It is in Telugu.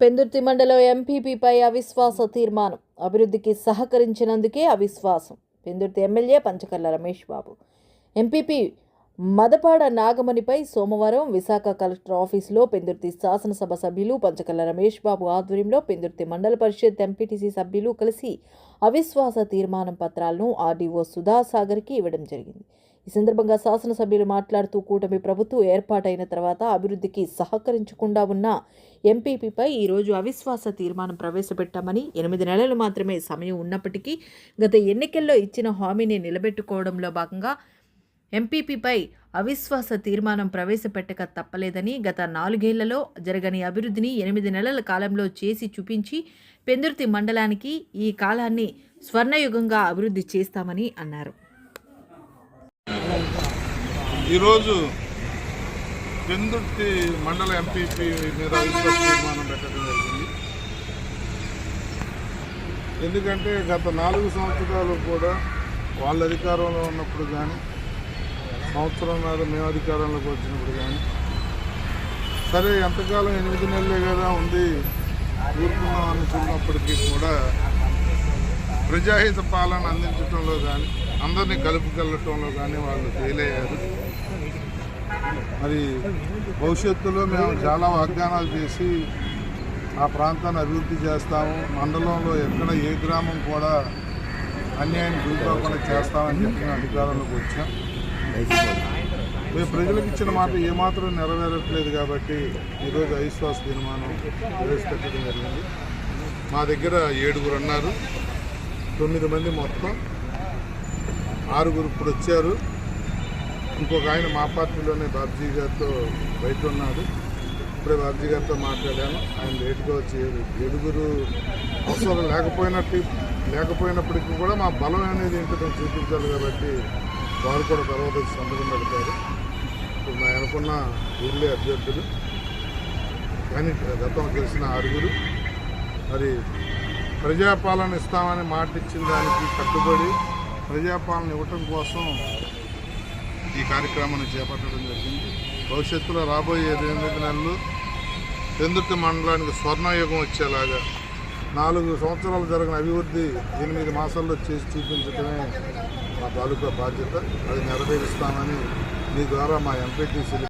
పెందుర్తి మండలం ఎంపీపీపై అవిశ్వాస తీర్మానం. అభివృద్ధికి సహకరించినందుకే అవిశ్వాసం. పెందుర్తి ఎమ్మెల్యే పంచకర్ల రమేష్ బాబు. ఎంపీపీ మదపాడ నాగమణిపై సోమవారం విశాఖ కలెక్టర్ ఆఫీసులో పెందుర్తి శాసనసభ సభ్యులు పంచకర్ల రమేష్ బాబు ఆధ్వర్యంలో పెందుర్తి మండల పరిషత్ ఎంపీటీసీ సభ్యులు కలిసి అవిశ్వాస తీర్మానం పత్రాలను ఆర్డీఓ సుధాసాగర్కి ఇవ్వడం జరిగింది. ఈ సందర్భంగా శాసనసభ్యులు మాట్లాడుతూ కూటమి ప్రభుత్వం ఏర్పాటైన తర్వాత అభివృద్ధికి సహకరించకుండా ఉన్న ఎంపీపీపై ఈరోజు అవిశ్వాస తీర్మానం ప్రవేశపెట్టామని, 8 నెలలు మాత్రమే సమయం ఉన్నప్పటికీ గత ఎన్నికల్లో ఇచ్చిన హామీని నిలబెట్టుకోవడంలో భాగంగా ఎంపీపీపై అవిశ్వాస తీర్మానం ప్రవేశపెట్టక తప్పలేదని, గత 4 ఏళ్లలో జరగని అభివృద్ధిని 8 నెలల కాలంలో చేసి చూపించి పెందుర్తి మండలానికి ఈ కాలాన్ని స్వర్ణయుగంగా అభివృద్ధి చేస్తామని అన్నారు. ఈరోజు పెందుర్తి మండల ఎంపీపీ మీద అవిశ్వాస తీర్మానం పెట్టడం జరిగింది. ఎందుకంటే గత 4 సంవత్సరాలు కూడా వాళ్ళ అధికారంలో ఉన్నప్పుడు కానీ, సంవత్సరంన్నర మేము అధికారంలోకి వచ్చినప్పుడు కానీ, సరే ఎంతకాలం 8 నెలలే కదా ఉంది ఊరుకున్నాం అనుకున్నప్పటికీ కూడా ప్రజాహిత పాలన అందించడంలో కానీ, అందరినీ కలుపుకెళ్ళటంలో కానీ వాళ్ళు ఫెయిల్ అయ్యారు. మరి భవిష్యత్తులో మేము చాలా వాగ్దానాలు చేసి ఆ ప్రాంతాన్ని అభివృద్ధి చేస్తాము, మండలంలో ఎక్కడ ఏ గ్రామం కూడా అన్యాయం గురికాకుండా చేస్తామని చెప్పి మేము అధికారంలోకి వచ్చాం. మేము ప్రజలకు ఇచ్చిన మాట ఏమాత్రం నెరవేరట్లేదు కాబట్టి ఈరోజు అవిశ్వాస తీర్మానం ప్రవేశపెట్టడం జరిగింది. మా దగ్గర 7 ఉన్నారు, 9 మంది మొత్తం, 6 ఇప్పుడు వచ్చారు. ఇంకొక ఆయన మా పార్టీలోనే బాబ్జీ గారితో బయట ఉన్నాడు. ఇప్పుడే బాబ్జీ గారితో మాట్లాడాను. ఆయన లేటుగా వచ్చి 7 అవసరం లేకపోయినప్పటికీ కూడా మా బలం అనేది ఏంటో చూపించాలి కాబట్టి వారు కూడా తర్వాత సంతకం పెడతారు. ఇప్పుడు నేను అనుకున్న ఊళ్ళే అభ్యర్థులు కానీ గతం గెలిచిన 6 మరి ప్రజాపాలన ఇస్తామని మాట ఇచ్చిన దానికి కట్టుబడి ప్రజాపాలన ఇవ్వటం కోసం ఈ కార్యక్రమాన్ని చేపట్టడం జరిగింది. భవిష్యత్తులో రాబోయే 8 నెలలు పెందుర్తి మండలానికి స్వర్ణయుగం వచ్చేలాగా 4 సంవత్సరాలు జరిగిన అభివృద్ధి 8 మాసాల్లో చేసి చూపించడమే మా తాలూకా బాధ్యత. అది నెరవేరుస్తామని మీ ద్వారా మా ఎంపీటీసీ